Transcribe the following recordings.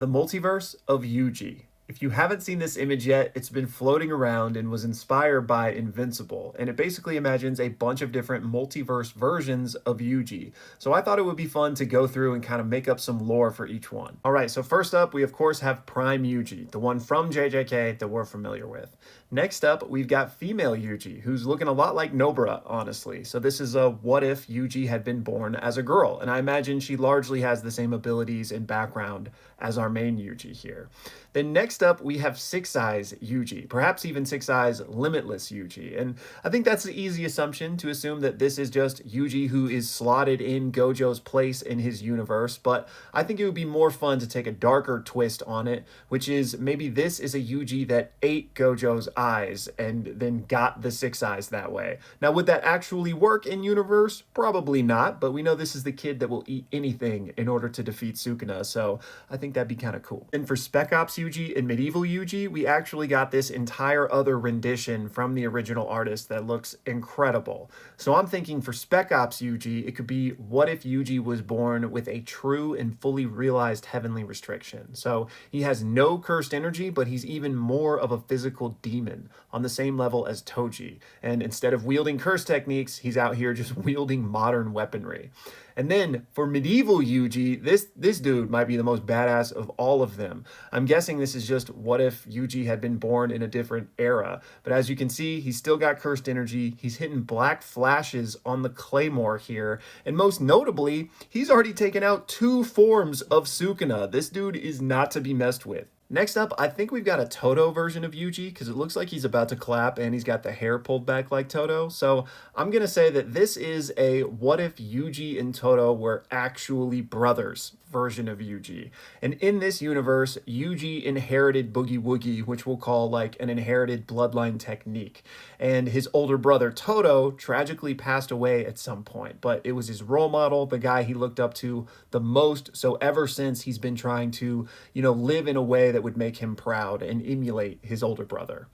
The Multiverse of Yuji. If you haven't seen this image yet, it's been floating around and was inspired by Invincible, and it basically imagines a bunch of different multiverse versions of Yuji. So I thought it would be fun to go through and kind of make up some lore for each one. All right, so first up, we of course have Prime Yuji, the one from JJK that we're familiar with. Next up, we've got female Yuji, who's looking a lot like Nobara, honestly. So this is a what if Yuji had been born as a girl, and I imagine she largely has the same abilities and background as our main Yuji here. Then next up, we have Six Eyes Yuji, perhaps even Six Eyes Limitless Yuji. And I think that's the easy assumption to assume that this is just Yuji who is slotted in Gojo's place in his universe. But I think it would be more fun to take a darker twist on it, which is maybe this is a Yuji that ate Gojo's eyes and then got the Six Eyes that way. Now, would that actually work in universe? Probably not, but we know this is the kid that will eat anything in order to defeat Sukuna, so I think that'd be kind of cool. And for Spec Ops Yuji and Medieval Yuji, we actually got this entire other rendition from the original artist that looks incredible. So I'm thinking for Spec Ops Yuji, it could be what if Yuji was born with a true and fully realized heavenly restriction. So he has no cursed energy, but he's even more of a physical demon on the same level as Toji. And instead of wielding curse techniques, he's out here just wielding modern weaponry. And then for Medieval Yuji, this dude might be the most badass of all of them. I'm guessing this is just what if Yuji had been born in a different era. But as you can see, he's still got cursed energy. He's hitting black flashes on the claymore here. And most notably, he's already taken out 2 forms of Sukuna. This dude is not to be messed with. Next up, I think we've got a Toto version of Yuji because it looks like he's about to clap and he's got the hair pulled back like Toto. So I'm going to say that this is a what if Yuji and Toto were actually brothers version of Yuji. And in this universe, Yuji inherited Boogie Woogie, which we'll call like an inherited bloodline technique. And his older brother Toto tragically passed away at some point, but it was his role model, the guy he looked up to the most. So ever since, he's been trying to, live in a way that would make him proud and emulate his older brother.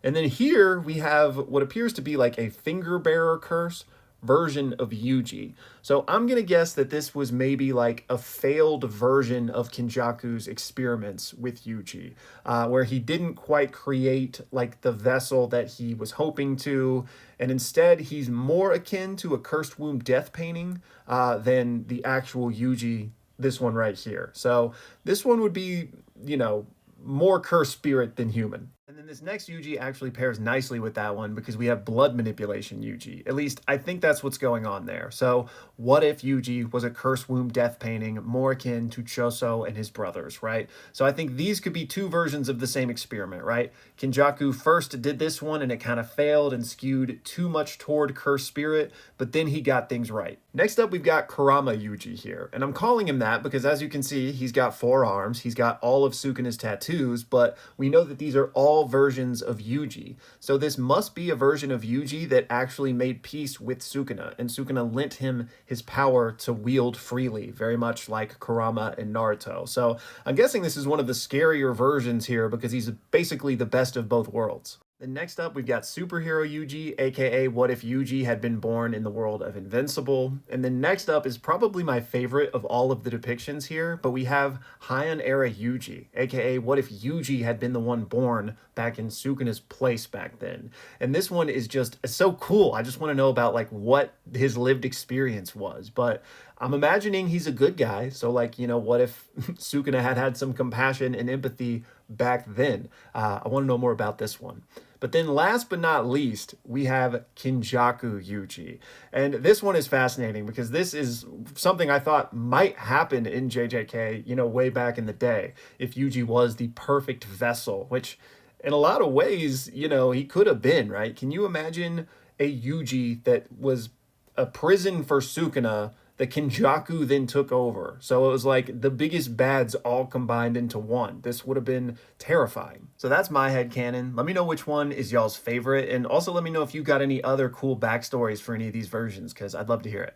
And then here we have what appears to be like a finger bearer curse version of Yuji. So I'm going to guess that this was maybe like a failed version of Kenjaku's experiments with Yuji, where he didn't quite create like the vessel that he was hoping to, and instead he's more akin to a cursed womb death painting than the actual Yuji, this one right here. So this one would be, more cursed spirit than human. And then this next Yuji actually pairs nicely with that one because we have blood manipulation Yuji. At least I think that's what's going on there. So what if Yuji was a cursed womb death painting more akin to Choso and his brothers, right? So I think these could be 2 versions of the same experiment, right? Kenjaku first did this one and it kind of failed and skewed too much toward cursed spirit, but then he got things right. Next up, we've got Kurama Yuji here. And I'm calling him that because as you can see, he's got 4 arms. He's got all of Sukuna's tattoos, but we know that these are all versions of Yuji. So this must be a version of Yuji that actually made peace with Sukuna, and Sukuna lent him his power to wield freely, very much like Kurama and Naruto. So I'm guessing this is one of the scarier versions here because he's basically the best of both worlds. Then next up, we've got Superhero Yuji, aka what if Yuji had been born in the world of Invincible. And then next up is probably my favorite of all of the depictions here, but we have Heian Era Yuji, aka what if Yuji had been the one born back in Sukuna's place back then. And this one is just it's so cool. I just want to know about like what his lived experience was. But I'm imagining he's a good guy. So like, what if Sukuna had some compassion and empathy back then? I want to know more about this one. But then last but not least, we have Kenjaku Yuji. And this one is fascinating because this is something I thought might happen in JJK, way back in the day, if Yuji was the perfect vessel, which in a lot of ways, he could have been, right? Can you imagine a Yuji that was a prison for Sukuna that Kenjaku then took over? So it was like the biggest bads all combined into one. This would have been terrifying. So that's my headcanon. Let me know which one is y'all's favorite. And also let me know if you got any other cool backstories for any of these versions, because I'd love to hear it.